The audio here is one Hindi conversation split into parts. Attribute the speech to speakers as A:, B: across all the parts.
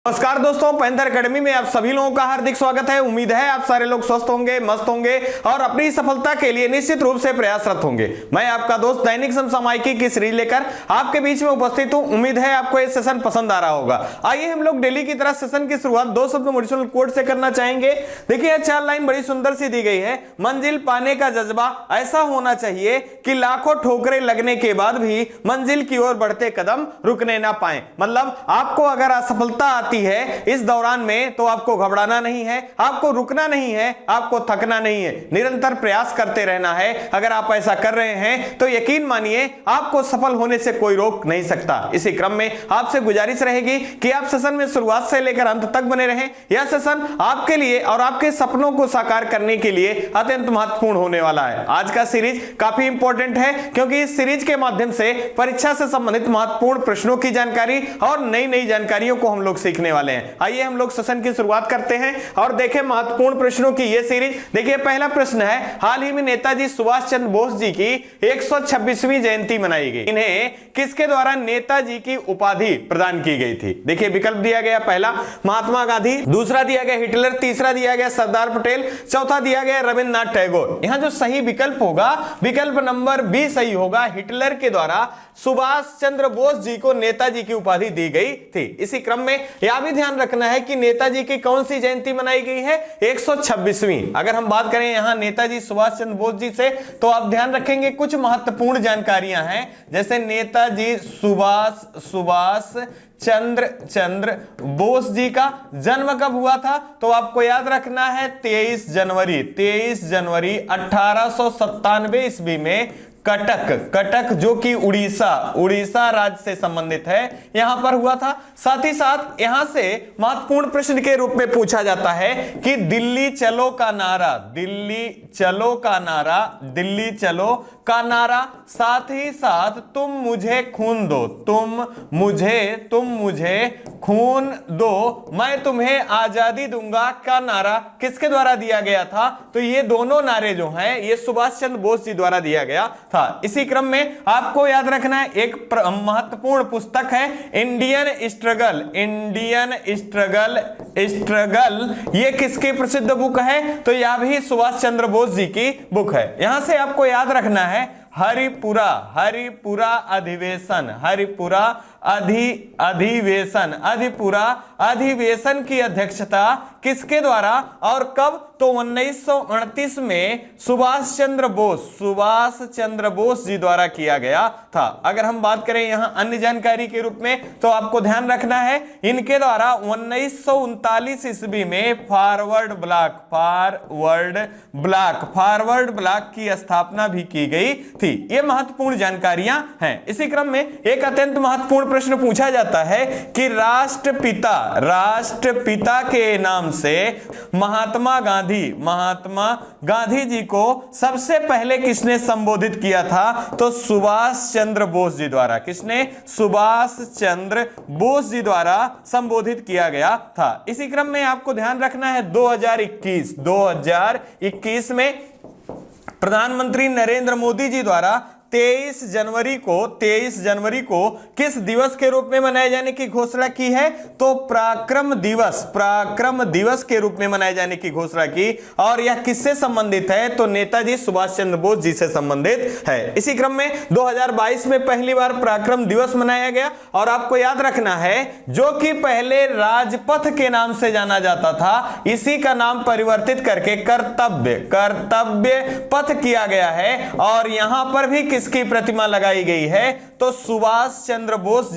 A: नमस्कार दोस्तों, पैंथर एकेडमी में आप सभी लोगों का हार्दिक स्वागत है। उम्मीद है आप सारे लोग स्वस्थ होंगे, मस्त होंगे और अपनी सफलता के लिए निश्चित रूप से प्रयासरत होंगे। मैं आपका दोस्त दैनिक समसामयिकी की सीरीज लेकर आपके बीच में उपस्थित हूं। उम्मीद है आपको ये सेशन पसंद आ रहा होगा। आइए हम लोग डेली की तरह सेशन की शुरुआत दो शब्द मोटिवेशनल कोट से करना चाहेंगे। देखिए 4 लाइन बड़ी सुंदर सी दी गई है। मंजिल पाने का जज्बा ऐसा होना चाहिए कि लाखों ठोकरें लगने के बाद भी मंजिल की ओर बढ़ते कदम रुकने ना पाए। मतलब आपको अगर असफलता आती है इस दौरान में तो आपको घबराना नहीं है, आपको रुकना नहीं है, आपको थकना नहीं है, निरंतर प्रयास करते रहना है। अगर आप ऐसा कर रहे हैं तो यकीन मानिए आपको सफल होने से कोई रोक नहीं सकता। इसी क्रम में आपसे गुजारिश रहेगी कि आप सेशन में शुरुआत से लेकर अंत तक बने रहें। यह सेशन आपके लिए और आपके सपनों को साकार करने के लिए अत्यंत महत्वपूर्ण होने वाला है। आज का सीरीज काफी इंपॉर्टेंट है क्योंकि इस सीरीज के माध्यम से परीक्षा से संबंधित महत्वपूर्ण प्रश्नों की जानकारी और नई नई जानकारियों को हम लोग सीखने वाले हैं। आइए हम लोग सेशन की शुरुआत करते हैं और देखें महत्वपूर्ण प्रश्नों की यह सीरीज। देखिए पहला प्रश्न है, हाल ही में नेताजी सुभाष चंद्र बोस जी की 126वीं जयंती मनाई गई। इन्हें किसके द्वारा नेताजी की उपाधि प्रदान की गई थी? देखिए विकल्प दिया गया, पहला महात्मा गांधी, दूसरा दिया गया हिटलर, तीसरा दिया गया सरदार पटेल, चौथा दिया गया रविंद्रनाथ टैगोर। यहां जो सही विकल्प होगा विकल्प नंबर बी सही होगा। हिटलर के द्वारा सुभाष चंद्र बोस जी को नेताजी की उपाधि दी गई थी। इसी क्रम में यह भी ध्यान रखना है कि नेताजी की कौन सी जयंती मनाई गई है? 126वीं। अगर हम बात करें यहां नेताजी सुभाष चंद्र बोस जी से तो आप ध्यान रखेंगे कुछ महत्वपूर्ण जानकारियां हैं, जैसे नेताजी सुभाष चंद्र बोस जी का जन्म कब हुआ था? तो आपको याद रखना है 23 जनवरी 1897 ईस्वी में कटक जो कि उड़ीसा राज्य से संबंधित है, यहां पर हुआ था। साथ ही साथ यहां से महत्वपूर्ण प्रश्न के रूप में पूछा जाता है कि दिल्ली चलो का नारा, साथ ही साथ तुम मुझे खून दो मैं तुम्हें आजादी दूंगा का नारा किसके द्वारा दिया गया था? तो ये दोनों नारे जो हैं ये सुभाष चंद्र बोस जी द्वारा दिया गया था। इसी क्रम में आपको याद रखना है एक महत्वपूर्ण पुस्तक है इंडियन स्ट्रगल। ये किसकी प्रसिद्ध बुक है? तो यह भी सुभाष चंद्र बोस जी की बुक है। यहां से आपको याद रखना है हरिपुरा अधिवेशन की अध्यक्षता किसके द्वारा और कब? तो 1929 में सुभाष चंद्र बोस जी द्वारा किया गया था। अगर हम बात करें यहां अन्य जानकारी के रूप में तो आपको ध्यान रखना है इनके द्वारा 1939 ईस्वी में फॉरवर्ड ब्लॉक की स्थापना भी की गई थी। ये महत्वपूर्ण जानकारियां हैं। इसी क्रम में एक अत्यंत महत्वपूर्ण प्रश्न पूछा जाता है कि राष्ट्रपिता के नाम से महात्मा गांधी जी को सबसे पहले किसने संबोधित किया था? तो सुभाष चंद्र बोस जी द्वारा। किसने? सुभाष चंद्र बोस जी द्वारा संबोधित किया गया था। इसी क्रम में आपको ध्यान रखना है 2021 में प्रधानमंत्री नरेंद्र मोदी जी द्वारा 23 जनवरी को किस दिवस के रूप में मनाए जाने की घोषणा की है? तो पराक्रम दिवस के रूप में मनाए जाने की घोषणा की। और यह किससे संबंधित है? तो नेताजी सुभाष चंद्र बोस जी से संबंधित है। इसी क्रम में 2022 में पहली बार पराक्रम दिवस मनाया गया। और आपको याद रखना है जो कि पहले राजपथ के नाम से जाना जाता था, इसी का नाम परिवर्तित करके कर्तव्य पथ किया गया है। और यहां पर भी किसकी प्रतिमा लगाई गई है? तो सुभाष चंद्र बोस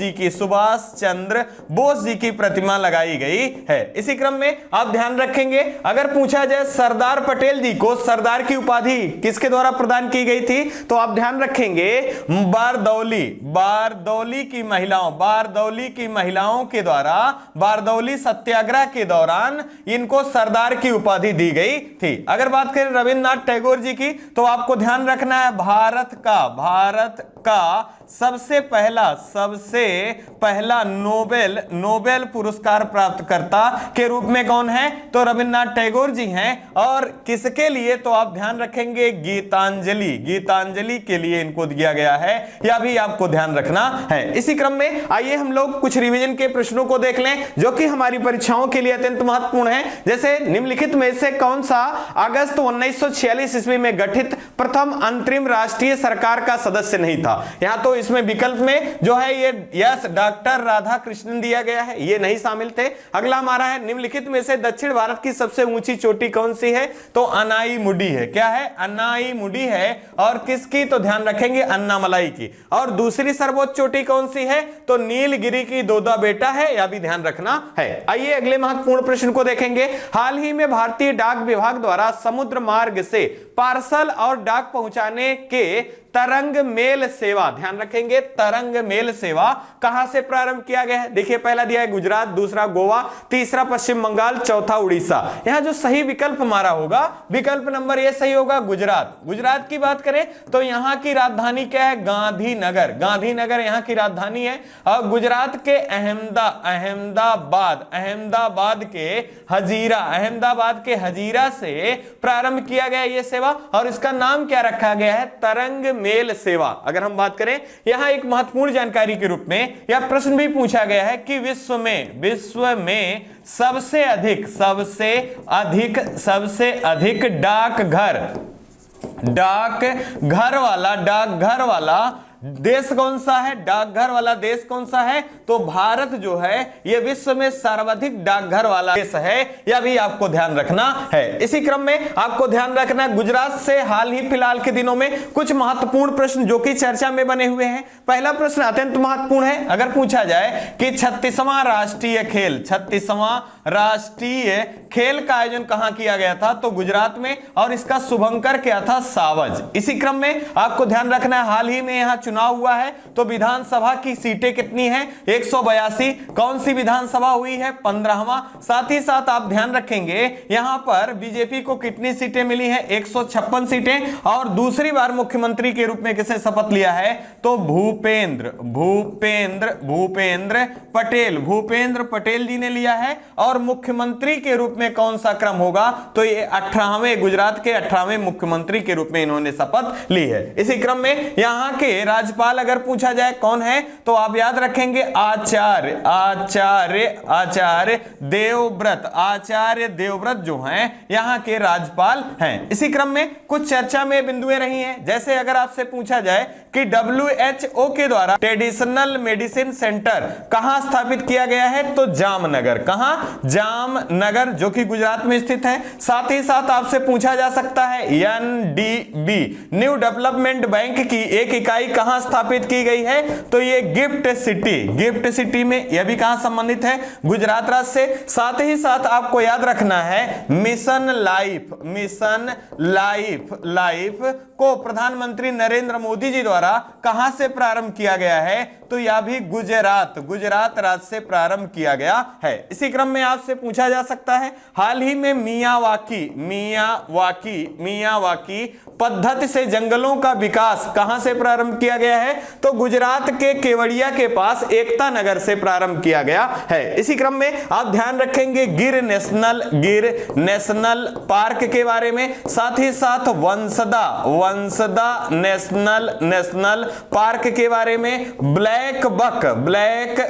A: जी की प्रतिमा लगाई गई है। इसी क्रम में आप ध्यान रखेंगे अगर पूछा जाए सरदार पटेल जी को सरदार की उपाधि किसके द्वारा प्रदान की गई थी? तो आप ध्यान रखेंगे बारदौली की महिलाओं के द्वारा बारदौली सत्याग्रह के दौरान इनको सरदार की उपाधि दी गई थी। अगर बात करें रविंद्रनाथ टैगोर जी की तो आपको ध्यान रखना है भारत का सबसे पहला नोबेल पुरस्कार प्राप्त करता के रूप में कौन है? तो रविन्द्रनाथ टैगोर जी हैं। और किसके लिए? तो आप ध्यान रखेंगे गीतांजलि के लिए इनको दिया गया है, यह भी आपको ध्यान रखना है। इसी क्रम में आइए हम लोग कुछ रिवीजन के प्रश्नों को देख लें जो कि हमारी परीक्षाओं के लिए अत्यंत महत्वपूर्ण है। जैसे निम्नलिखित में से कौन सा अगस्त 1946 ईस्वी में गठित प्रथम अंतरिम राष्ट्रीय सरकार का सदस्य नहीं था? यहां तो इसमें विकल्प में जो है ये यस डॉक्टर राधाकृष्णन दिया गया है, ये नहीं शामिल थे। अगला हमारा है निम्नलिखित में से दक्षिण भारत की सबसे ऊंची चोटी कौन सी है? तो अनाईमुडी है। क्या है? अनाईमुडी है। और किसकी? तो ध्यान रखेंगे अन्नामलाई की। और दूसरी सर्वोच्च चोटी कौन सी है? तो नीलगिरी की दोदा बेटा है, यह भी ध्यान रखना है। आइए अगले महत्वपूर्ण प्रश्न को देखेंगे। हाल ही में भारतीय डाक विभाग द्वारा समुद्र मार्ग से पार्सल और डाक पहुंचाने के तरंग मेल सेवा, ध्यान रखेंगे तरंग मेल सेवा कहां से प्रारंभ किया गया है? देखिए पहला दिया है गुजरात, दूसरा गोवा, तीसरा पश्चिम बंगाल, चौथा उड़ीसा। यहां जो सही विकल्प हमारा होगा, विकल्प नंबर ये सही होगा गुजरात। गुजरात की बात करें तो यहां की राजधानी क्या है? गांधीनगर। गांधीनगर यहां की राजधानी है। और गुजरात के अहमदाबाद के हजीरा से प्रारंभ किया गया यह सेवा। और इसका नाम क्या रखा गया है? तरंग मेल सेवा। अगर हम बात करें यहां एक महत्वपूर्ण जानकारी के रूप में यह प्रश्न भी पूछा गया है कि विश्व में सबसे अधिक डाकघर वाला देश कौन सा है? डाकघर वाला देश कौन सा है? तो भारत जो है यह विश्व में सर्वाधिक डाकघर वाला देश है, यह भी आपको ध्यान रखना है। इसी क्रम में आपको ध्यान रखना है गुजरात से हाल ही फिलहाल के दिनों में कुछ महत्वपूर्ण प्रश्न जो कि चर्चा में बने हुए हैं। पहला प्रश्न अत्यंत महत्वपूर्ण है। अगर पूछा जाए कि 36वां राष्ट्रीय खेल का आयोजन कहां किया गया था? तो गुजरात में। और इसका शुभंकर क्या था? सावज। इसी क्रम में आपको ध्यान रखना है हाल ही में यहां चुनाव हुआ है तो विधानसभा की सीटें कितनी हैं? 182। कौन सी विधानसभा हुई है? 15वां। साथ ही साथ आप ध्यान रखेंगे यहां पर बीजेपी को कितनी सीटें मिली हैं? 156 सीटें। और दूसरी बार मुख्यमंत्री के रूप में किसे शपथ लिया है? तो भूपेंद्र पटेल जी ने लिया है। और मुख्यमंत्री के रूप में कौन सा क्रम होगा? तो ये 18वें, गुजरात के 18वें मुख्यमंत्री के रूप में इन्होंने शपथ ली है। इसी क्रम में यहां के राज्यपाल अगर पूछा जाए कौन है तो आप याद रखेंगे आचार्य देवव्रत जो हैं यहां के राज्यपाल हैं। इसी क्रम में कुछ चर्चा में बिंदुएं रही हैं। जैसे अगर आपसे पूछा जाए कि WHO के द्वारा ट्रेडिशनल मेडिसिन सेंटर कहां स्थापित किया गया है? तो जामनगर। कहां? जामनगर, जो कि गुजरात में स्थित है। साथ ही साथ आपसे पूछा जा सकता है NDB न्यू डेवलपमेंट बैंक की एक इकाई कहां स्थापित की गई है? तो ये गिफ्ट सिटी में, यह भी कहां संबंधित है? गुजरात राज्य से। साथ ही साथ आपको याद रखना है मिशन लाइफ को प्रधानमंत्री नरेंद्र मोदी जी द्वारा कहां से प्रारंभ किया गया है? तो यह भी गुजरात राज्य से प्रारंभ किया गया है। इसी क्रम में आपसे पूछा जा सकता है हाल ही में मियावाकी पद्धति से जंगलों का विकास कहां से प्रारंभ किया गया है? तो गुजरात के केवड़िया के पास एकता नगर से प्रारंभ किया गया है। इसी क्रम में आप ध्यान रखेंगे गिर नेशनल पार्क के बारे में। साथ ही साथ वंसदा नेशनल पार्क के बारे में, ब्लैक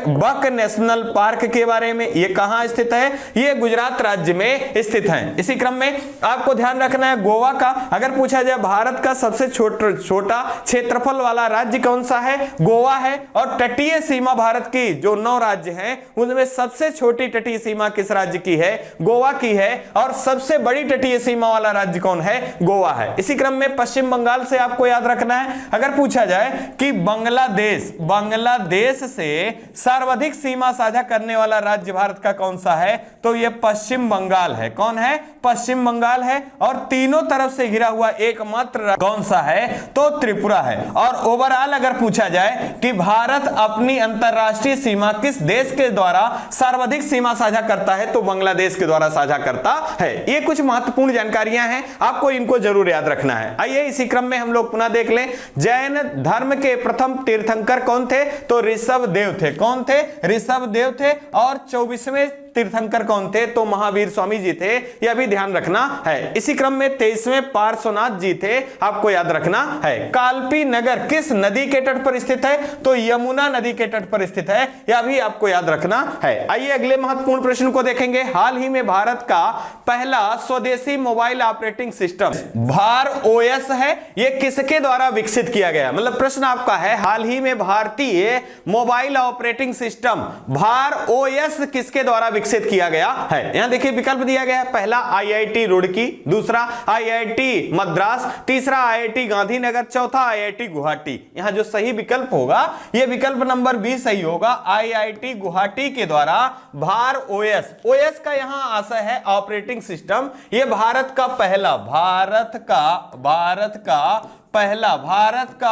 A: बक नेशनल पार्क के बारे में। ये कहां स्थित है? ये गुजरात राज्य में स्थित है। इसी क्रम में आपको ध्यान रखना है गोवा का। अगर पूछा जाए भारत का सबसे छोटा क्षेत्रफल वाला राज्य कौन सा है? गोवा है। और तटीय सीमा भारत की जो 9 राज्य हैं उनमें सबसे छोटी तटीय सीमा किस राज्य की है? गोवा की है। और सबसे बड़ी तटीय सीमा वाला राज्य कौन है? गोवा है। इसी क्रम में पश्चिम बंगाल से आपको याद रखना है। अगर पूछा जाए कि बांग्लादेश बांग्लादेश से सर्वाधिक सीमा साझा करने वाला राज्य भारत का कौन सा है? तो यह पश्चिम बंगाल है। कौन है? पश्चिम बंगाल है। और तीनों तरफ से घिरा हुआ एकमात्र कौन सा है? तो त्रिपुरा है। और ओवरऑल अगर पूछा जाए कि भारत अपनी अंतरराष्ट्रीय सीमा किस देश के द्वारा सर्वाधिक सीमा साझा करता है, तो बांग्लादेश के द्वारा साझा करता है। ये कुछ महत्वपूर्ण जानकारियां हैं, आपको इनको जरूर याद रखना है। आइए इसी क्रम में हम लोग पुनः देख लें, जैन धर्म के प्रथम तीर्थंकर कौन थे? तो ऋषभ देव थे। कौन थे? ऋषभ देव थे। और 24वें तीर्थंकर कौन थे? तो महावीर स्वामी जी थे। यह भी ध्यान रखना है। इसी क्रम में 23वें पार्श्वनाथ जी थे, आपको याद रखना है। कालपी नगर किस नदी के तट पर स्थित है? तो यमुना नदी के तट पर स्थित है, यह भी आपको याद रखना है। आइए अगले महत्वपूर्ण प्रश्न को देखेंगे। हाल ही में भारत का पहला स्वदेशी मोबाइल ऑपरेटिंग सिस्टम भार ओएस है, यह किसके द्वारा विकसित किया गया? मतलब प्रश्न आपका है, हाल ही में भारतीय मोबाइल ऑपरेटिंग सिस्टम भार ओएस किसके द्वारा विकसित किया गया है? यहां देखिए विकल्प दिया गया है। पहला आईआईटी रुड़की, दूसरा आईआईटी मद्रास, तीसरा आईआईटी गांधीनगर, चौथा आईआईटी गुवाहाटी। यहां जो सही विकल्प होगा यह विकल्प नंबर 20 सही होगा। आईआईटी गुवाहाटी के द्वारा भार ओएस, ओएस का यहां आशय है ऑपरेटिंग सिस्टम। यह भारत का पहला भारत का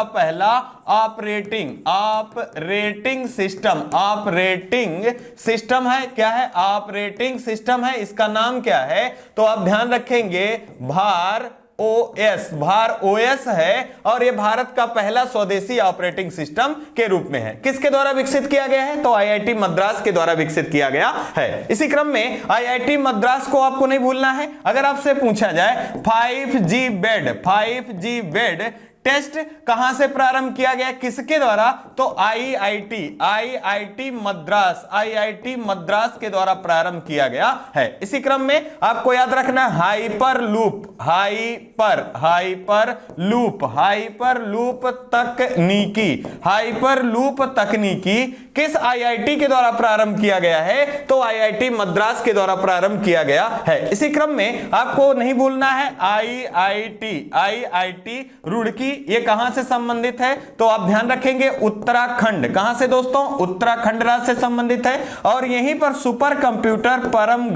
A: पहला ऑपरेटिंग सिस्टम है। क्या है? ऑपरेटिंग सिस्टम है। इसका नाम क्या है? तो आप ध्यान रखेंगे भार ओएस है। और यह भारत का पहला स्वदेशी ऑपरेटिंग सिस्टम के रूप में है। किसके द्वारा विकसित किया गया है? तो आईआईटी मद्रास के द्वारा विकसित किया गया है। इसी क्रम में आईआईटी मद्रास को आपको नहीं भूलना है। अगर आपसे पूछा जाए 5G बेड टेस्ट कहां से प्रारंभ किया गया, किसके द्वारा? तो आईआईटी मद्रास के द्वारा प्रारंभ किया गया है। इसी क्रम में आपको याद रखना हाइपर लूप तकनीकी किस आईआईटी के द्वारा प्रारंभ किया गया है? तो आईआईटी मद्रास के द्वारा प्रारंभ किया गया है। इसी क्रम में आपको नहीं भूलना है आईआईटी रुड़की, ये कहां से संबंधित है? तो आप ध्यान रखेंगे उत्तराखंड। कहां से दोस्तों? उत्तराखंड राज्य से संबंधित है। और यहीं पर सुपर कंप्यूटर परम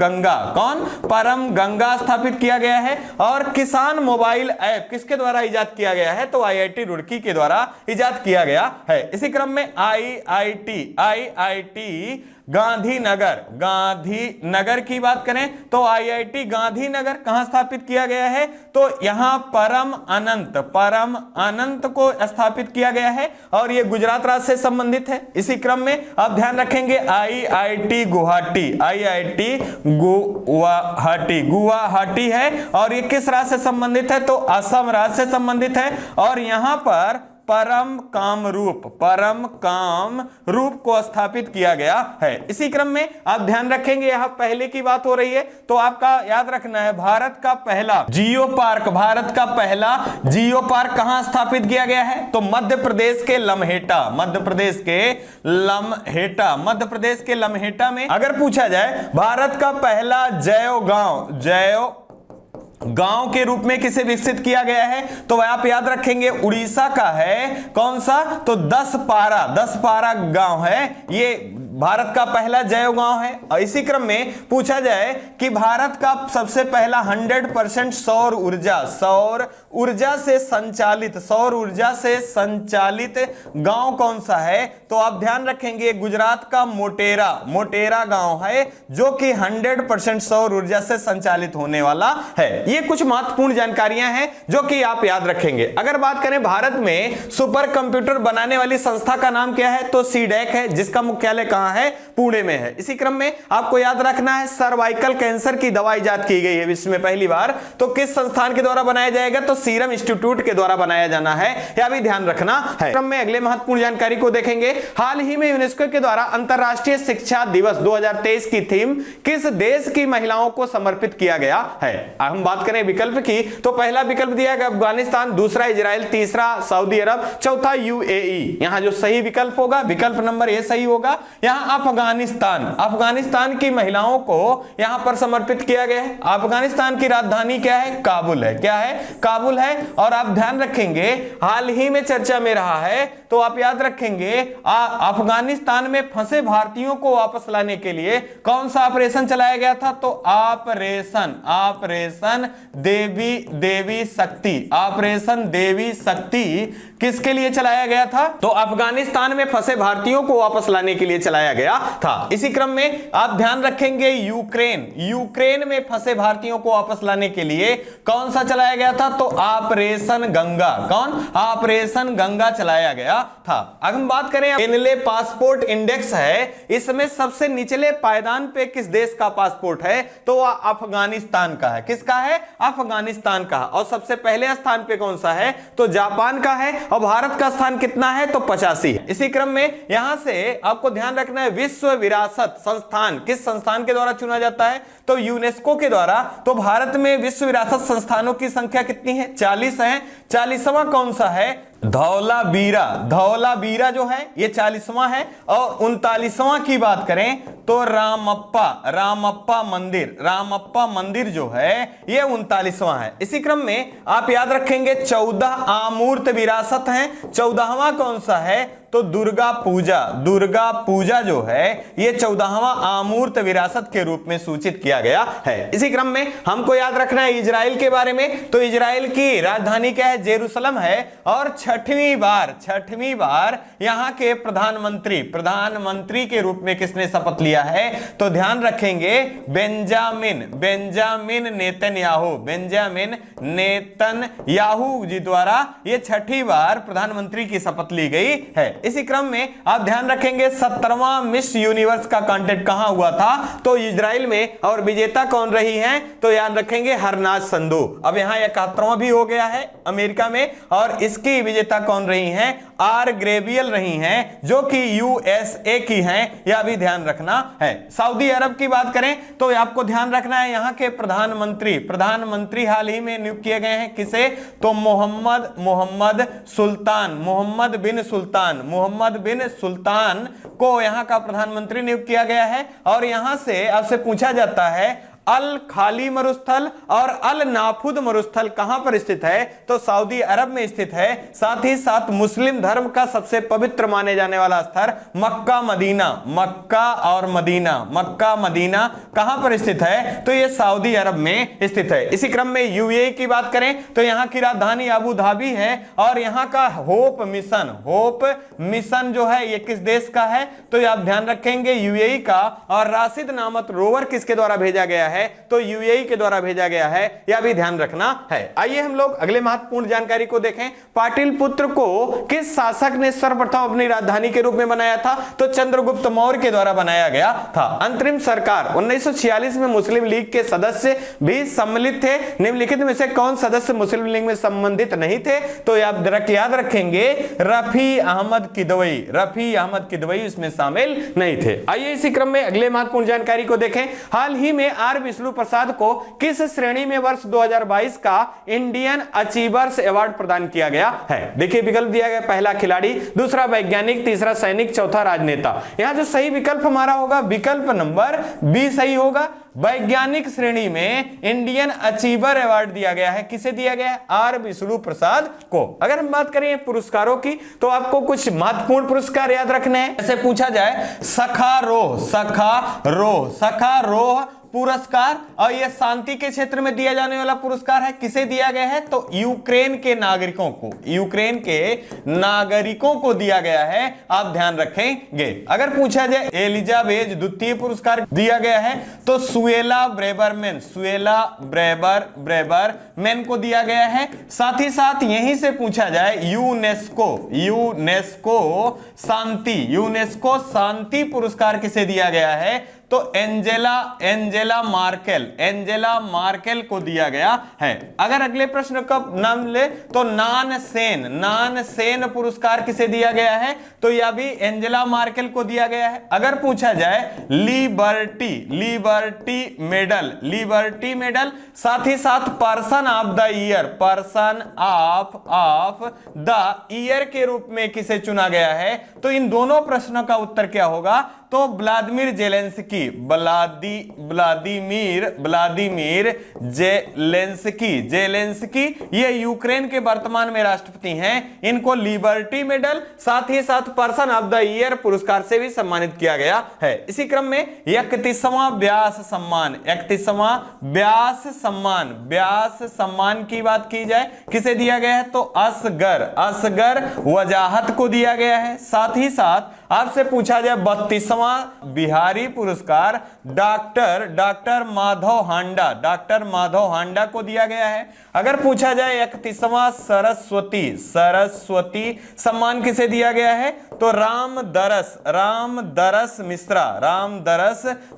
A: गंगा स्थापित किया गया है। और किसान मोबाइल ऐप किसके द्वारा इजाद किया गया है? तो आईआईटी रुड़की के द्वारा इजाद किया गया है। इसी क्रम में आईआईटी गांधीनगर की बात करें तो आईआईटी गांधीनगर कहां स्थापित किया गया है? तो यहां परम अनंत को स्थापित किया गया है। और यह गुजरात राज्य से संबंधित है। इसी क्रम में आप ध्यान रखेंगे आईआईटी गुवाहाटी है। और यह किस राज्य से संबंधित है? तो असम राज्य से संबंधित है। और यहां पर परम काम रूप को स्थापित किया गया है। इसी क्रम में आप ध्यान रखेंगे, यहां पहले की बात हो रही है तो आपका याद रखना है भारत का पहला जियो पार्क कहां स्थापित किया गया है? तो मध्य प्रदेश के लम्हेटा में। अगर पूछा जाए भारत का पहला जैव गांव के रूप में किसे विकसित किया गया है? तो आप याद रखेंगे उड़ीसा का है। कौन सा? तो 10 पारा गांव है, ये भारत का पहला जैव गांव है। और इसी क्रम में पूछा जाए कि भारत का सबसे पहला 100% सौर ऊर्जा से संचालित गांव कौन सा है? तो आप ध्यान रखेंगे गुजरात का मोटेरा गांव है, जो कि 100% सौर ऊर्जा से संचालित होने वाला है। ये कुछ महत्वपूर्ण जानकारियां हैं जो कि आप याद रखेंगे। अगर बात करें भारत में सुपर कंप्यूटर बनाने वाली संस्था का नाम क्या है? तो सीडैक है, जिसका मुख्यालय कहां है? पुणे में है। इसी क्रम में आपको याद रखना है सर्वाइकल कैंसर की दवा इजाद की गई है विश्व में पहली बार, तो किस संस्थान के द्वारा बनाया जाएगा? तो सीरम इंस्टीट्यूट के द्वारा बनाया जाना है, यह भी ध्यान रखना है। क्रम में अगले महत्वपूर्ण जानकारी को देखेंगे। हाल ही में यूनेस्को के द्वारा अंतरराष्ट्रीय शिक्षा दिवस 2023 की थीम किस देश की महिलाओं को समर्पित किया गया है? हम बात करें विकल्प की तो पहला विकल्प दिया गया अफगानिस्तान, दूसरा इजराइल, तीसरा सऊदी अरब, चौथा यूएई। यहां जो सही विकल्प होगा विकल्प नंबर ए सही होगा। यहां अफगानिस्तान की महिलाओं को यहां पर समर्पित किया गया है। अफगानिस्तान की राजधानी क्या है? काबुल है। क्या है? काबुल है। और आप ध्यान रखेंगे हाल ही में चर्चा में रहा है तो आप याद रखेंगे अफगानिस्तान में फंसे भारतीयों को वापस लाने के लिए कौन सा ऑपरेशन चलाया गया था? तो ऑपरेशन देवी शक्ति, ऑपरेशन देवी शक्ति किसके लिए चलाया गया था? तो अफगानिस्तान में फंसे भारतीयों को वापस लाने के लिए चलाया गया था। इसी क्रम में आप ध्यान रखेंगे यूक्रेन में फंसे भारतीयों को वापस लाने के लिए कौन सा चलाया गया था? तो ऑपरेशन गंगा। कौन? ऑपरेशन गंगा चलाया गया था। अब हम बात करें इनले पासपोर्ट इंडेक्स है, इसमें सबसे निचले पायदान पे किस देश का पासपोर्ट है? तो वह अफगानिस्तान का है। किसका है? अफगानिस्तान का। और सबसे पहले स्थान पे कौन सा है? तो जापान का है। और भारत का स्थान कितना है? तो 85 है। इसी क्रम में यहां से आपको ध्यान रखना है, विश्व विरासत संस्थान किस संस्थान के द्वारा चुना जाता है? तो यूनेस्को के द्वारा। तो भारत में विश्व विरासत संस्थानों की संख्या कितनी है? 40 है। 40वां कौन सा है? धौलावीरा जो है ये 40वां है। और 39वां की बात करें तो रामप्पा मंदिर जो है ये 39वां है। इसी क्रम में आप याद रखेंगे 14 अमूर्त विरासत हैं। 14वां कौन सा है? तो दुर्गा पूजा जो है ये 14वां अमूर्त विरासत के रूप में सूचित किया गया है। इसी क्रम में हमको याद रखना है इजराइल के बारे में। तो इजराइल की राजधानी क्या है? जेरूसलम है। और छठवीं बार यहां के प्रधानमंत्री के रूप में किसने शपथ लिया है? तो ध्यान रखेंगे बेंजामिन नेतन्याहू जी द्वारा ये छठी बार प्रधानमंत्री की शपथ ली गई है। इसी क्रम में आप ध्यान रखेंगे 17वां मिस यूनिवर्स का कंटेस्ट कहां हुआ था? तो इजराइल में। और विजेता कौन रही हैं? तो याद रखेंगे हरनाज संधू। अब यहां 71वां भी हो गया है अमेरिका में। और इसकी विजेता कौन रही हैं? आर ग्रेबियल रही हैं, जो कि यूएसए की हैं। यह भी ध्यान रखना है। सऊदी अरब की बात करें तो आपको ध्यान रखना है यहां के प्रधानमंत्री हाल ही में नियुक्त किए गए हैं। किसे? तो मोहम्मद बिन सुल्तान को यहां का प्रधानमंत्री नियुक्त किया गया है। और यहां से आपसे पूछा जाता है अल खाली मरुस्थल और अल नाफुद मरुस्थल कहां पर स्थित है? तो सऊदी अरब में स्थित है। साथ ही साथ मुस्लिम धर्म का सबसे पवित्र माने जाने वाला स्थल मक्का मदीना कहां पर स्थित है? तो यह सऊदी अरब में स्थित है। इसी क्रम में यूएई की बात करें तो यहां की राजधानी अबू धाबी है। और यहां का होप मिशन जो है ये किस देश का है? तो आप ध्यान रखेंगे यूएई का। और राशिद नामक रोवर किसके द्वारा भेजा गया है? तो यूएई के द्वारा भेजा गया है। यह भी ध्यान रखना है। आइए हम लोग अगले महत्वपूर्ण जानकारी को देखें। पाटलिपुत्र को किस शासक ने सर्वप्रथम अपनी राजधानी के रूप में बनाया था? तो चंद्रगुप्त मौर्य के द्वारा बनाया गया था। अंतरिम सरकार 1946 में मुस्लिम लीग के सदस्य भी सम्मिलित थे। निम्नलिखित में से कौन सदस्य मुस्लिम लीग में संबंधित नहीं थे? तो आप याद रखेंगे रफी अहमद किदवई इसमें शामिल नहीं थे। आइए इसी क्रम में अगले महत्वपूर्ण जानकारी को देखें। हाल ही में आर विष्णु प्रसाद को किस श्रेणी में वर्ष 2022 का इंडियन अचीवर्स अवार्ड प्रदान किया गया है? देखिए विकल्प दिया गया, पहला खिलाड़ी, दूसरा वैज्ञानिक, तीसरा सैनिक, चौथा राजनेता। यहां जो सही विकल्प हमारा होगा विकल्प नंबर बी सही होगा। वैज्ञानिक श्रेणी में इंडियन अचीवर अवार्ड दिया गया है। किसे दिया गया है? आर विष्णु प्रसाद को। अगर हम बात करें पुरस्कारों की तो आपको कुछ महत्वपूर्ण पुरस्कार याद रखने हैं। ऐसे पूछा जाए सखारोह पुरस्कार, और यह शांति के क्षेत्र में दिया जाने वाला पुरस्कार है। किसे दिया गया है? तो यूक्रेन के नागरिकों को दिया गया है। आप ध्यान रखेंगे। अगर पूछा जाए एलिजाबेथ द्वितीय पुरस्कार दिया गया है तो सुएला ब्रेबरमैन को दिया गया है। साथ ही साथ यहीं से पूछा जाए यूनेस्को शांति पुरस्कार किसे दिया गया है? तो एंजेला मार्केल को दिया गया है। अगर अगले प्रश्न का नाम ले तो नानसेन पुरस्कार किसे दिया गया है? तो यह भी एंजेला मार्केल को दिया गया है। अगर पूछा जाए लिबर्टी मेडल, साथ ही साथ पर्सन ऑफ द ईयर के रूप में किसे चुना गया है? तो इन दोनों प्रश्नों का उत्तर क्या होगा? तो व्लादिमीर जेलेंस्की, व्लादिमीर जेलेंस्की ये यूक्रेन के वर्तमान में राष्ट्रपति हैं। इनको लिबर्टी मेडल साथ ही साथ पर्सन ऑफ द ईयर पुरस्कार से भी सम्मानित किया गया है। इसी क्रम में 31वां व्यास सम्मान, 31वां व्यास सम्मान की बात की जाए किसे दिया गया है तो असगर वजाहत को दिया गया है। साथ ही साथ आपसे पूछा जाए 32वां बिहारी पुरस्कार डॉक्टर माधव हांडा को दिया गया है। अगर पूछा जाए 31वां सरस्वती सम्मान किसे दिया गया है तो रामदरस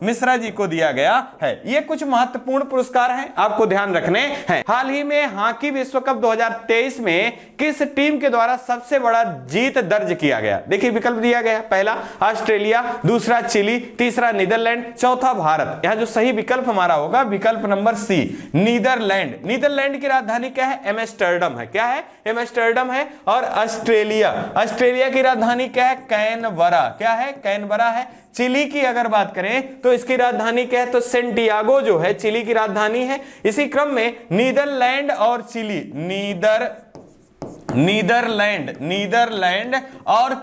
A: मिश्रा जी को दिया गया है। ये कुछ महत्वपूर्ण पुरस्कार हैं, आपको ध्यान रखने हैं। हाल ही में हॉकी विश्व कप 2023 में किस टीम के द्वारा सबसे बड़ा जीत दर्ज किया गया? देखिए विकल्प दिया गया, पहला ऑस्ट्रेलिया, दूसरा चिली, तीसरा नीदरलैंड, चौथा भारत। यहां जो सही विकल्प हमारा होगा विकल्प नंबर सी, नीदरलैंड की राजधानी क्या है? एम्स्टर्डम है। क्या है? एम्स्टर्डम है। और ऑस्ट्रेलिया की राजधानी क्या है? कैनबरा। क्या है? कैनबरा है। चिली की अगर बात करें तो इसकी राजधानी क्या है तो सेंटियागो जो है चिली की राजधानी है। इसी क्रम में नीदरलैंड और चिली, नीदरलैंड और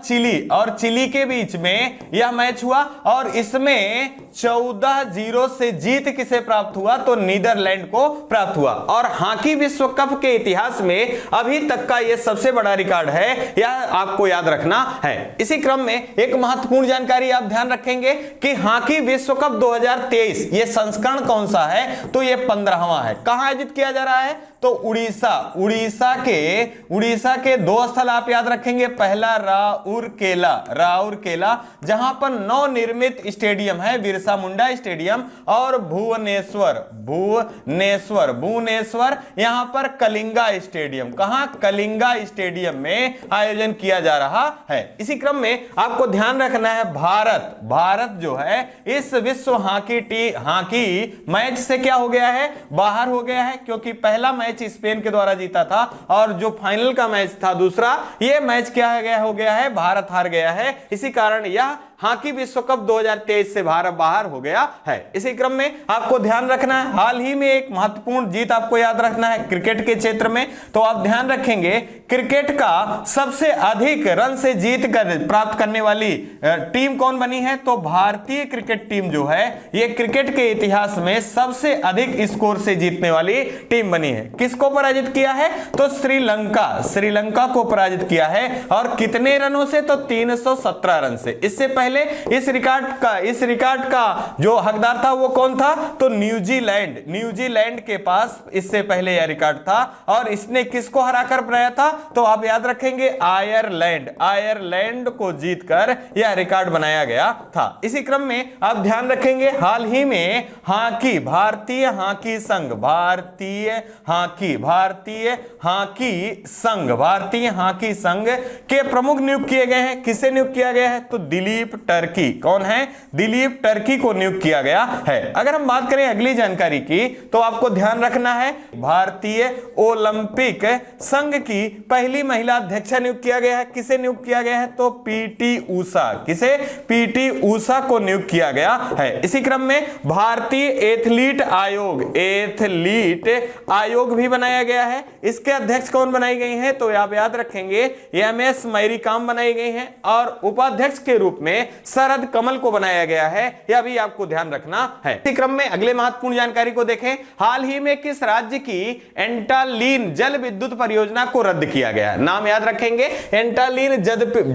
A: चिली के बीच में यह मैच हुआ और इसमें 14-0 से जीत किसे प्राप्त हुआ तो नीदरलैंड को प्राप्त हुआ। और हॉकी विश्व कप के इतिहास में अभी तक का यह सबसे बड़ा रिकॉर्ड है, यह आपको याद रखना है। इसी क्रम में एक महत्वपूर्ण जानकारी आप ध्यान रखेंगे कि हॉकी विश्व कप 2023 ये संस्करण कौन सा है तो ये 15वां है। कहां आयोजित किया जा रहा है तो उड़ीसा के दो स्थल आप याद रखेंगे, पहला राउरकेला जहां पर नवनिर्मित स्टेडियम है बिरसा मुंडा स्टेडियम, और भुवनेश्वर यहां पर कलिंगा स्टेडियम, कहां? कलिंगा स्टेडियम में आयोजन किया जा रहा है। इसी क्रम में आपको ध्यान रखना है भारत जो है इस विश्व हॉकी मैच से क्या हो गया है? बाहर हो गया है, क्योंकि पहला मैच स्पेन के द्वारा जीता था और जो फाइनल का मैच था दूसरा, ये मैच क्या हो गया है? भारत हार गया है। इसी कारण यह हॉकी विश्व कप 2023 से भारत बाहर हो गया है। इसी क्रम में आपको ध्यान रखना है हाल ही में एक महत्वपूर्ण जीत आपको याद रखना है क्रिकेट के क्षेत्र में, तो आप ध्यान रखेंगे क्रिकेट का सबसे अधिक रन से जीत प्राप्त करने वाली टीम कौन बनी है तो भारतीय क्रिकेट टीम जो है ये क्रिकेट के इतिहास में सबसे अधिक स्कोर से जीतने वाली टीम बनी है। किसको पराजित किया है तो श्रीलंका को पराजित किया है। और कितने रनों से तो 317 रन से। इससे पहले इस रिकॉर्ड का जो हकदार था वो कौन था तो न्यूजीलैंड के पास इससे पहले यह रिकॉर्ड था और इसने किसको हराकर बनाया था तो आप याद रखेंगे आयरलैंड को जीतकर यह रिकॉर्ड बनाया गया था। इसी क्रम में आप ध्यान रखेंगे हाल ही में भारतीय हॉकी संघ के प्रमुख नियुक्त किए गए हैं। किसे नियुक्त किया गया है तो दिलीप टर्की। कौन है? दिलीप टर्की को नियुक्त किया गया है। अगर हम बात करें अगली जानकारी की तो आपको ध्यान रखना है भारतीय ओलंपिक संघ की पहली महिला अध्यक्ष नियुक्त किया गया है। किसे नियुक्त किया गया है तो पीटी ऊषा। किसे? पीटी ऊषा को नियुक्त किया गया है। इसी क्रम में भारतीय एथलीट आयोग भी बनाया गया है। इसके अध्यक्ष कौन बनाई गई हैं तो आप याद रखेंगे एमएस मैरी कॉम बनाई गई हैं और उपाध्यक्ष के रूप में शरद कमल को बनाया गया है। यह भी आपको ध्यान रखना है। इसी क्रम में अगले महत्वपूर्ण जानकारी को देखें, हाल ही में किस राज्य की एंटालीन जल विद्युत परियोजना को रद्द किया गया है? नाम याद रखेंगे, एंटालीन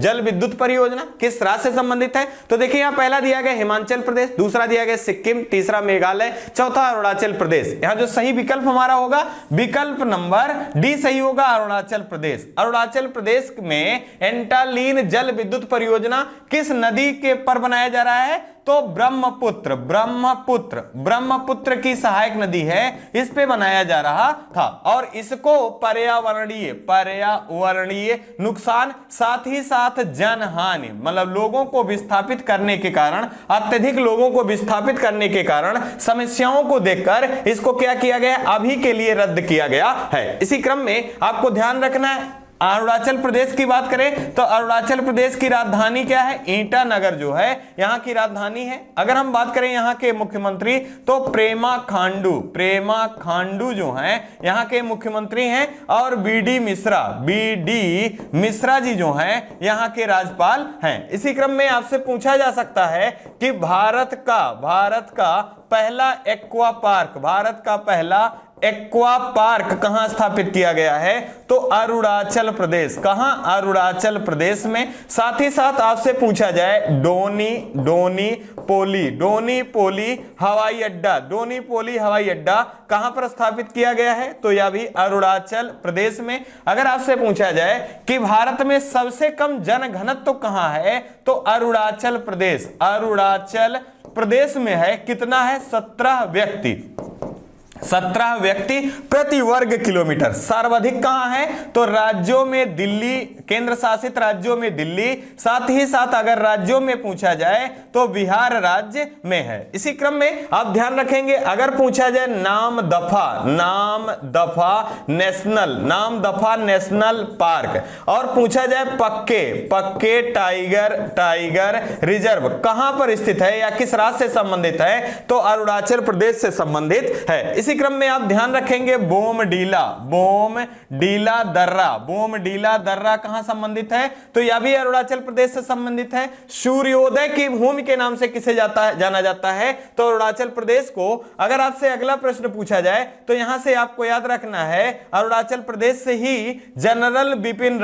A: जल विद्युत परियोजना किस राज्य से संबंधित है तो देखिए यहां पहला दिया गया हिमाचल प्रदेश, दूसरा दिया गया सिक्किम, तीसरा मेघालय, चौथा अरुणाचल प्रदेश। यहां जो सही विकल्प हमारा होगा विकल्प नंबर डी सही होगा, अरुणाचल प्रदेश। अरुणाचल प्रदेश में एंटालीन जल विद्युत परियोजना किस नदी के पर बनाया जा रहा है तो ब्रह्मपुत्र की सहायक नदी है, इस पे बनाया जा रहा था और इसको पर्यावरणीय नुकसान साथ ही साथ जनहानि मतलब लोगों को विस्थापित करने के कारण, अत्यधिक लोगों को विस्थापित करने के कारण समस्याओं को देखकर इसको क्या किया गया? अभी के लिए रद्द किया गया है। इसी क्रम में आपको ध्यान रखना है अरुणाचल प्रदेश की बात करें तो अरुणाचल प्रदेश की राजधानी क्या है? ईटानगर जो है यहां की राजधानी है। अगर हम बात करें यहां के मुख्यमंत्री तो प्रेमा खांडू जो हैं यहां के मुख्यमंत्री हैं, और बीडी मिश्रा जी जो हैं यहां के राज्यपाल हैं। इसी क्रम में आपसे पूछा जा सकता है कि भारत का पहला एक्वा पार्क कहां स्थापित किया गया है? तो अरुणाचल प्रदेश। कहां? अरुणाचल प्रदेश में। साथ ही साथ आपसे पूछा जाए डोनी पोली हवाई अड्डा कहां पर स्थापित किया गया है? तो यह भी अरुणाचल प्रदेश में। अगर आपसे पूछा जाए कि भारत में सबसे कम जनघनत्व कहां है? तो अरुणाचल प्रदेश में है। कितना है? 17 व्यक्ति प्रति वर्ग किलोमीटर। सर्वाधिक कहां है? तो राज्यों में दिल्ली, केंद्र शासित राज्यों में दिल्ली। साथ ही साथ अगर राज्यों में पूछा जाए तो बिहार राज्य में है। इसी क्रम में आप ध्यान रखेंगे, अगर पूछा जाए नाम दफा नेशनल पार्क, और पूछा जाए पक्के टाइगर रिजर्व कहां पर स्थित है या किस राज्य से संबंधित है? तो अरुणाचल प्रदेश से संबंधित है। इसी क्रम में आप ध्यान रखेंगे बोमडीला दर्रा कहां संबंधित है? तो यह भी अरुणाचल प्रदेश से संबंधित है। सूर्योदय की भूमि के नाम से किसे जाना जाता है? तो अरुणाचल प्रदेश को। अगर आपसे अगला प्रश्न पूछा जाए तो यहां से आपको याद रखना है, अरुणाचल प्रदेश से ही जनरल बिपिन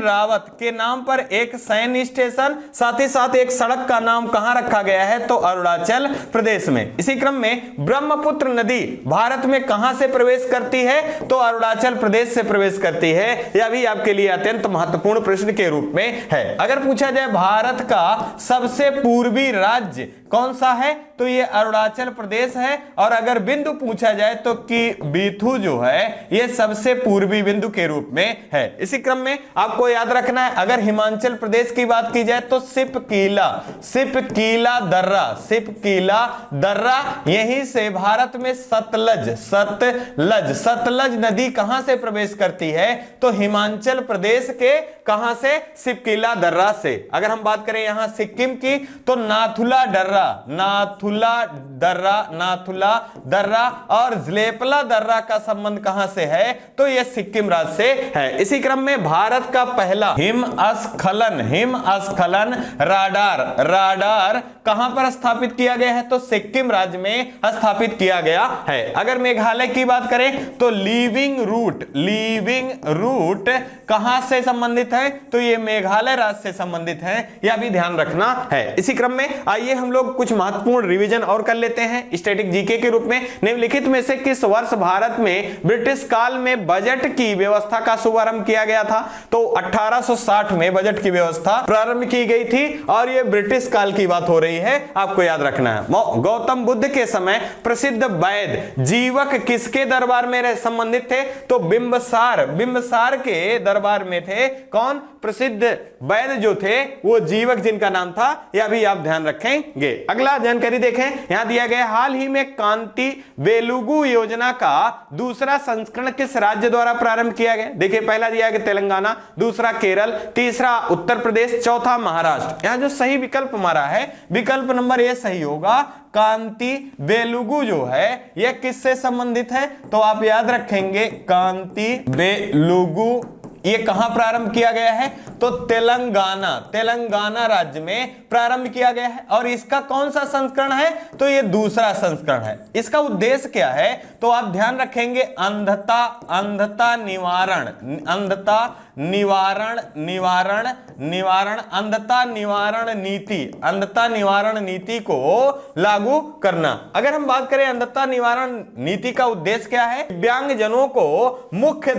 A: रावत के नाम पर एक सैन्य स्टेशन, साथ ही साथ एक सड़क का नाम कहां रखा गया है? तो अरुणाचल प्रदेश में। इसी क्रम में ब्रह्मपुत्र नदी भारत में कहां से प्रवेश करती है? तो अरुणाचल प्रदेश से प्रवेश करती है। यह भी आपके लिए अत्यंत महत्वपूर्ण प्रश्न के रूप में है। अगर पूछा जाए भारत का सबसे पूर्वी राज्य कौन सा है? तो ये अरुणाचल प्रदेश है। और अगर बिंदु पूछा जाए तो कि बीथू जो है ये सबसे पूर्वी बिंदु के रूप में है। इसी क्रम में आपको याद रखना है, अगर हिमाचल प्रदेश की बात की जाए तो सिपकीला दर्रा यहीं से भारत में सतलज नदी कहां से प्रवेश करती है? तो हिमाचल प्रदेश के कहां से? सिपकीला दर्रा से। अगर हम बात करें यहां सिक्किम की तो नाथुला दर्रा और जलेपला दर्रा का संबंध कहां से है? तो यह सिक्किम राज्य से है। इसी क्रम में भारत का पहला हिमस्खलन राडार कहां पर स्थापित किया गया है? तो सिक्किम राज्य में स्थापित किया गया है। अगर मेघालय की बात करें तो लिविंग रूट कहां से संबंधित है? तो ये मेघालय राज्य से संबंधित है। यह भी ध्यान रखना है। इसी क्रम में आइए हम लोग कुछ महत्वपूर्ण रिवीजन और कर लेते हैं स्टैटिक जीके के रूप में। निम्नलिखित में से किस वर्ष भारत में ब्रिटिश काल में बजट की व्यवस्था का शुभारंभ किया गया था? तो 1860 में बजट की व्यवस्था प्रारंभ की गई थी, और यह ब्रिटिश काल की बात हो रही है, आपको याद रखना है। गौतम बुद्ध के समय प्रसिद्ध वैद्य जीवक किसके दरबार में संबंधित थे? तो बिंबसार के दरबार में थे। कौन? प्रसिद्ध वैद्य जो थे वो जीवक, जिनका नाम था। यह भी आप ध्यान रखेंगे। अगला जानकारी देखें, यहां दिया गया हाल ही में कांति वेलुगु योजना का दूसरा संस्करण किस राज्य द्वारा प्रारंभ किया गया? देखिए, पहला दिया गया तेलंगाना, दूसरा केरल, तीसरा उत्तर प्रदेश, चौथा महाराष्ट्र। यहां जो सही विकल्प हमारा है, विकल्प नंबर ए सही होगा। कांति वेलुगु जो है यह किससे संबंधित है? तो आप याद रखेंगे कांति वेलुगु ये कहां प्रारंभ किया गया है? तो तेलंगाना राज्य में प्रारंभ किया गया है। और इसका कौन सा संस्करण है? तो ये दूसरा संस्करण है। इसका उद्देश्य क्या है? तो आप ध्यान रखेंगे अंधता निवारण नीति को लागू करना। अगर हम बात करें अंधता निवारण नीति का उद्देश्य क्या है? दिव्यांगजनों को मुख्य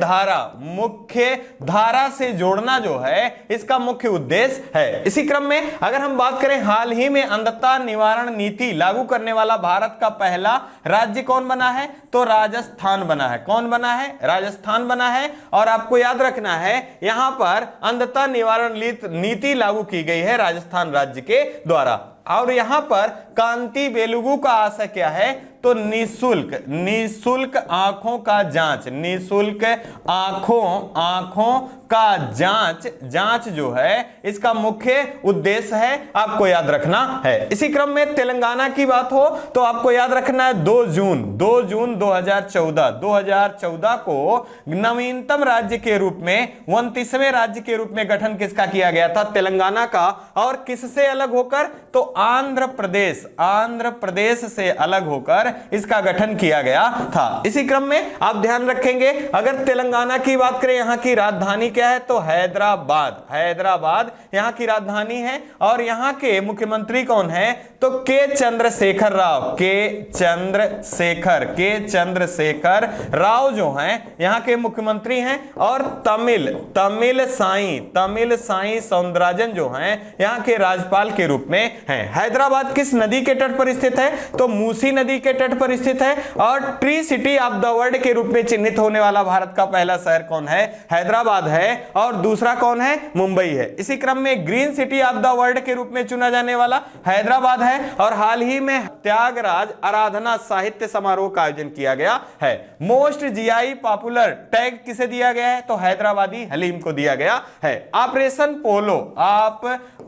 A: धारा से जोड़ना जो है इसका मुख्य उद्देश्य है। इसी क्रम में अगर हम बात करें हाल ही में अंधता निवारण नीति लागू करने वाला भारत का पहला राज्य कौन बना है? तो राजस्थान बना है। कौन बना है? राजस्थान बना है। और आपको याद रखना है यहां पर अंधता निवारण नीति लागू की गई है राजस्थान राज्य के द्वारा। और यहां पर कांति वेलुगु का आशय क्या है? तो निशुल्क, निशुल्क आंखों का जांच, निशुल्क आंखों का जांच जो है इसका मुख्य उद्देश्य है, आपको याद रखना है। इसी क्रम में तेलंगाना की बात हो तो आपको याद रखना है 2 जून 2014 को नवीनतम राज्य के रूप में 29वें राज्य के रूप में गठन किसका किया गया था? तेलंगाना का। और किससे अलग होकर? तो आंध्र प्रदेश से अलग होकर इसका गठन किया गया था। इसी क्रम में आप ध्यान रखेंगे, अगर तेलंगाना की बात करें, यहां की राजधानी क्या है? तो हैदराबाद यहां की राजधानी है। और यहां के मुख्यमंत्री कौन है? तो के चंद्रशेखर राव जो हैं यहां के मुख्यमंत्री हैं। और तमिल साई सौंदरराजन जो हैं यहां के राज्यपाल के रूप में हैं। हैदराबाद किस नदी के तट पर स्थित है? तो मूसी नदी के तट पर स्थित है। और tree city of the world के रूप में चिन्हित होने वाला भारत का पहला शहर कौन है? हैदराबाद है। और दूसरा कौन है? मुंबई है। इसी क्रम में green city of the world के रूप में चुना जाने वाला हैदराबाद है। और हाल ही में त्यागराज आराधना साहित्य समारोह का आयोजन किया गया है। मोस्ट जीआई पॉपुलर टैग किसे दिया गया है? तो हैदराबादी हलीम को दिया गया है। ऑपरेशन पोलो,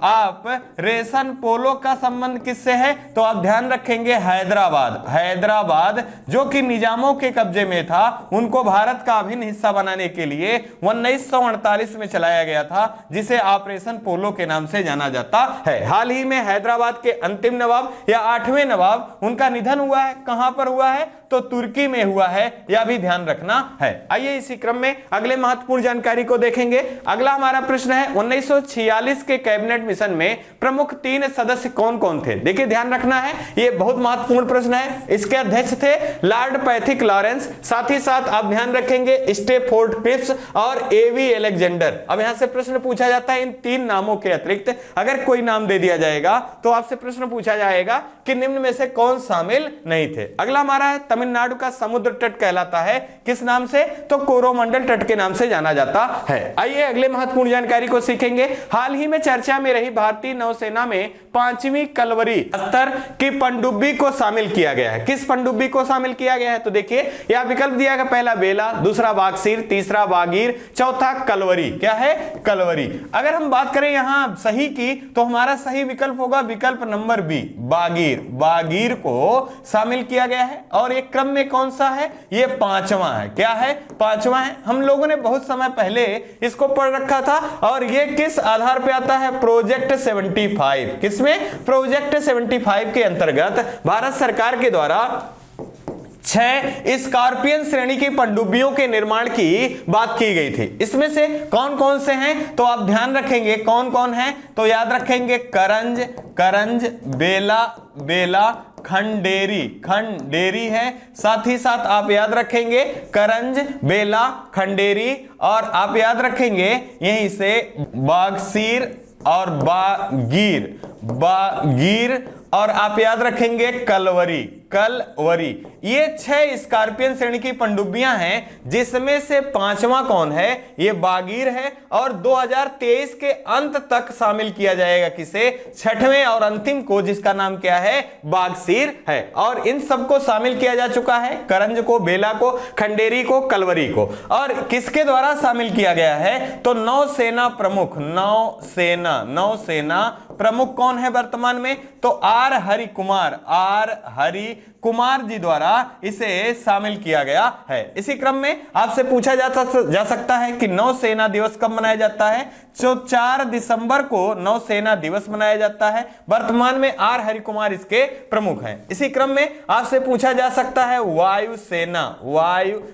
A: आप रेशन पोलो का संबंध किससे है? तो आप ध्यान रखेंगे हैदराबाद जो कि निजामों के कब्जे में था, उनको भारत का अभिन्न हिस्सा बनाने के लिए 1948 में चलाया गया था, जिसे ऑपरेशन पोलो के नाम से जाना जाता है। हाल ही में हैदराबाद के अंतिम नवाब या 8वें नवाब, उनका निधन हुआ है। कहां पर हुआ है? तो तुर्की में हुआ है, यह भी ध्यान रखना है। आइए इसी क्रम में अगले महत्वपूर्ण जानकारी को देखेंगे। अगला हमारा प्रश्न है 1946 के कैबिनेट मिशन में प्रमुख 3 सदस्य कौन कौन थे? देखिए ध्यान रखना है, यह बहुत महत्वपूर्ण प्रश्न है। इसके अध्यक्ष थे लॉर्ड पैथिक लॉरेंस, साथ ही साथ आप ध्यान रखेंगे स्टेफोर्ड क्रिप्स और एवी अलेक्जेंडर। अब यहां से प्रश्न पूछा जाता है इन 3 नामों के अतिरिक्त अगर कोई नाम दे दिया जाएगा तो आपसे प्रश्न पूछा जाएगा कि निम्न में से कौन शामिल नहीं थे। अगला हमारा है तमिलनाडु का समुद्र तट कहलाता है किस नाम से? तो कोरोमंडल तट के नाम से जाना जाता है। आइए अगले महत्वपूर्ण जानकारी को सीखेंगे। हाल ही में चर्चा में रही भारतीय नौसेना में 5वीं कलवरी स्तर की पनडुब्बी को शामिल किया गया है। किस पनडुब्बी को शामिल किया गया है? तो देखिए यह विकल्प दिया गया, पहला बेला, दूसरा बागसीर, तीसरा बागीर, चौथा कलवरी। क्या है? कलवरी। अगर हम बात करें यहां सही की तो हमारा सही विकल्प होगा विकल्प नंबर बी, बागीर को शामिल किया गया है। और एक क्रम में कौन सा है? ये 5वां है। क्या है? 5वां है। हम लोगों ने बहुत समय पहले इसको पढ़ रखा था। और ये किस आधार पे आता है? प्रोजेक्ट 75। किसमें? प्रोजेक्ट 75 के अंतर्गत भारत सरकार के द्वारा 6 स्कॉर्पियन श्रेणी की पनडुब्बियों के निर्माण की बात की गई थी। इसमें से कौन कौन से हैं? तो आप ध्यान रखेंगे कौन कौन है, तो याद रखेंगे करंज, बेला, खंडेरी है। साथ ही साथ आप याद रखेंगे करंज, बेला, खंडेरी। और आप याद रखेंगे यहीं से बागसीर और बागीर। और आप याद रखेंगे कलवरी। ये 6 स्कॉर्पियन श्रेणी की पनडुब्बियां हैं, जिसमें से 5वां कौन है? ये बागीर है। और 2023 के अंत तक शामिल किया जाएगा किसे? 6वें और अंतिम को, जिसका नाम क्या है? बागसीर है। और इन सबको शामिल किया जा चुका है, करंज को, बेला को, खंडेरी को, कलवरी को। और किसके द्वारा शामिल किया गया है? तो नौसेना प्रमुख कौन है वर्तमान में? तो आर हरि कुमार जी द्वारा इसे शामिल किया गया है। इसी क्रम में आपसे पूछा जा सकता है कि नौसेना दिवस कब मनाया जाता है? तो 4 दिसंबर को नौसेना दिवस मनाया जाता है। वर्तमान में आर हरि कुमार इसके प्रमुख हैं। इसी क्रम में आपसे पूछा जा सकता है वायु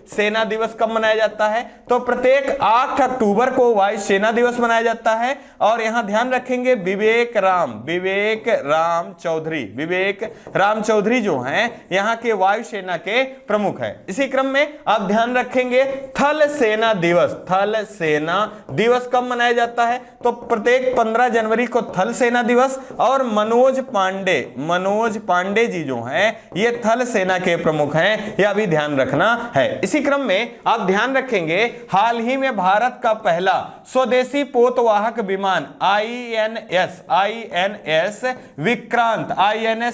A: सेना दिवस कब मनाया जाता है? तो प्रत्येक 8 अक्टूबर को वायु सेना दिवस मनाया जाता है। और यहां ध्यान रखेंगे विवेक राम चौधरी जो हैं यहां के वायुसेना के प्रमुख हैं। इसी क्रम में आप ध्यान रखेंगे थल सेना दिवस कब मनाया जाता है? तो प्रत्येक 15 जनवरी को थल सेना दिवस। और मनोज पांडे जी जो हैं ये थल सेना के प्रमुख हैं, यह भी ध्यान रखना है। इसी क्रम में आप ध्यान रखेंगे हाल ही में भारत का पहला स्वदेशी पोतवाहक विमान आईएनएस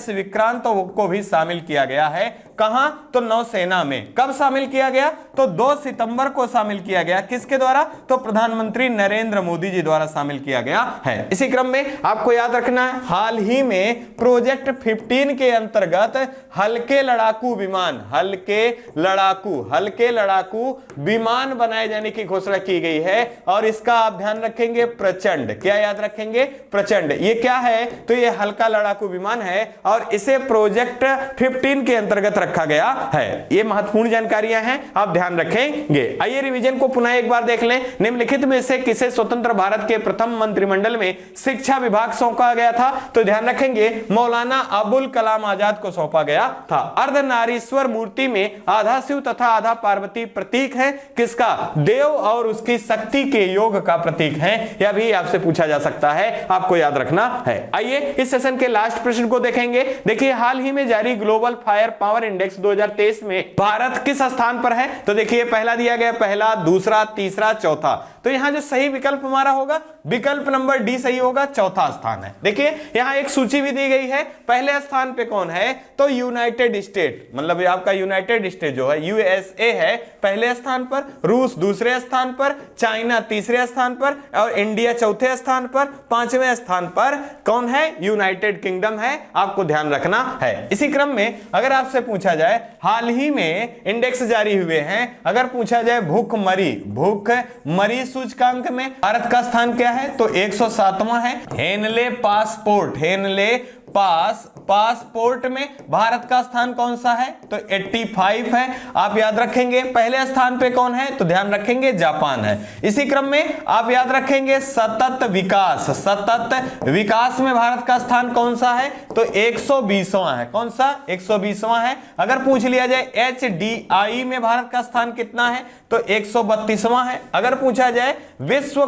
A: विक्रांत को भी शामिल किया गया है। कहां? तो नौसेना में। कब शामिल किया गया? तो 2 सितंबर को शामिल किया गया। किसके द्वारा? तो प्रधानमंत्री नरेंद्र मोदी जी द्वारा शामिल किया गया है। इसी क्रम में आपको याद रखना है, हाल ही में प्रोजेक्ट 15 के अंतर्गत हल्के लड़ाकू विमान बनाए जाने की घोषणा की गई है। और इसका आप ध्यान रखेंगे, प्रचंड। क्या याद रखेंगे? प्रचंड। ये क्या है? तो ये हल्का लड़ाकू विमान है और इसे प्रोजेक्ट 15 के अंतर्गत रखा गया है। ये महत्वपूर्ण जानकारियां हैं, आप ध्यान रखेंगे। आइए रिवीजन को पुनः एक बार देख लें। निम्नलिखित में से किसे स्वतंत्र भारत के प्रथम मंत्रिमंडल में शिक्षा विभाग सौंपा गया था? तो ध्यान रखेंगे, मौलाना अबुल कलाम आजाद को सौंपा गया था। अर्धनारीश्वर मूर्ति में आधा शिव तथा आधा पार्वती प्रतीक है किसका? देव और उसकी शक्ति के योग का प्रतीक है। यह भी आपसे पूछा जा सकता है, आपको याद रखना है। आइए इस सेशन के लास्ट प्रश्न को देखेंगे। देखिए, हाल ही में जारी ग्लोबल फायर पावर इंडेक्स 2023 में भारत किस स्थान पर है? तो देखिए, पहला दिया गया, पहला, दूसरा, तीसरा, चौथा। तो यहां जो सही विकल्प हमारा होगा, विकल्प नंबर डी सही होगा, चौथा स्थान है। देखिए यहां एक सूची भी दी गई है। पहले स्थान पे कौन है? तो यूनाइटेड स्टेट, मतलब आपका यूनाइटेड स्टेट जो है यूएसए है पहले स्थान पर, रूस दूसरे स्थान पर, चाइना तीसरे स्थान पर और इंडिया चौथे स्थान पर। पांचवें स्थान पर कौन है? यूनाइटेड किंगडम है, आपको ध्यान रखना है। इसी क्रम में अगर आपसे पूछा जाए, हाल ही में इंडेक्स जारी हुए हैं, अगर पूछा जाए भूखमरी सूचकांक में भारत का स्थान क्या है? तो 107वां है। हेनले पासपोर्ट में भारत का स्थान कौन सा है? तो 85 है, आप याद रखेंगे। पहले स्थान पे कौन है? तो ध्यान रखेंगे, जापान है। इसी क्रम में आप याद रखेंगे सतत विकास में भारत का स्थान कौन सा है? तो 120वां है। कौन सा? 120वां है। अगर पूछ लिया जाए HDI में भारत का स्थान कितना है? तो 132वां है। अगर पूछा जाए विश्व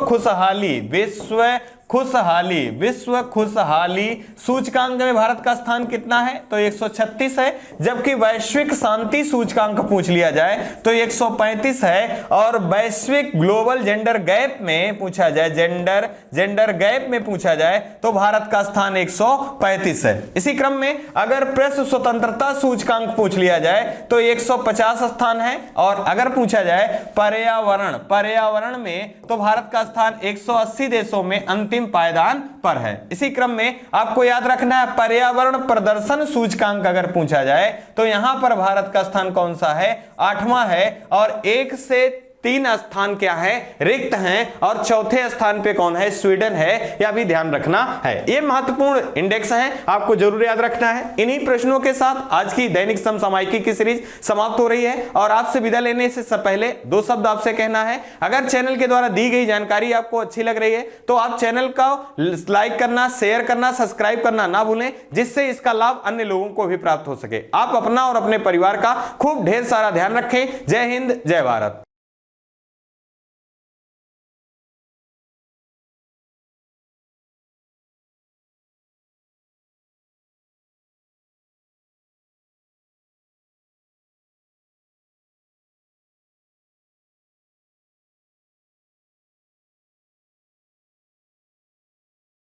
A: खुशहाली सूचकांक में भारत का स्थान कितना है? तो 136 है। जबकि वैश्विक शांति सूचकांक पूछ लिया जाए तो 135 है। और वैश्विक ग्लोबल जेंडर गैप में पूछा जाए, जेंडर गैप में पूछा जाए तो भारत का स्थान 135 है। इसी क्रम में अगर प्रेस स्वतंत्रता सूचकांक पूछ लिया जाए तो 150 स्थान है। और अगर पूछा जाए पर्यावरण में तो भारत का स्थान 180 देशों में अंतिम पायदान पर है। इसी क्रम में आपको याद रखना है, पर्यावरण प्रदर्शन सूचकांक अगर पूछा जाए तो यहां पर भारत का स्थान कौन सा है? 8वां है। और 1 से 3 स्थान क्या है? रिक्त हैं। और चौथे स्थान पे कौन है? स्वीडन है। यह भी ध्यान रखना है। ये महत्वपूर्ण इंडेक्स हैं, आपको जरूर याद रखना है। इन्हीं प्रश्नों के साथ आज की दैनिक समसामयिकी की सीरीज समाप्त हो रही है। और आपसे विदा लेने से पहले 2 शब्द आपसे कहना है। अगर चैनल के द्वारा दी गई जानकारी आपको अच्छी लग रही है तो आप चैनल को लाइक करना, शेयर करना, सब्सक्राइब करना ना भूलें, जिससे इसका लाभ अन्य लोगों को भी प्राप्त हो सके। आप अपना और अपने परिवार का खूब ढेर सारा ध्यान रखें। जय हिंद, जय भारत।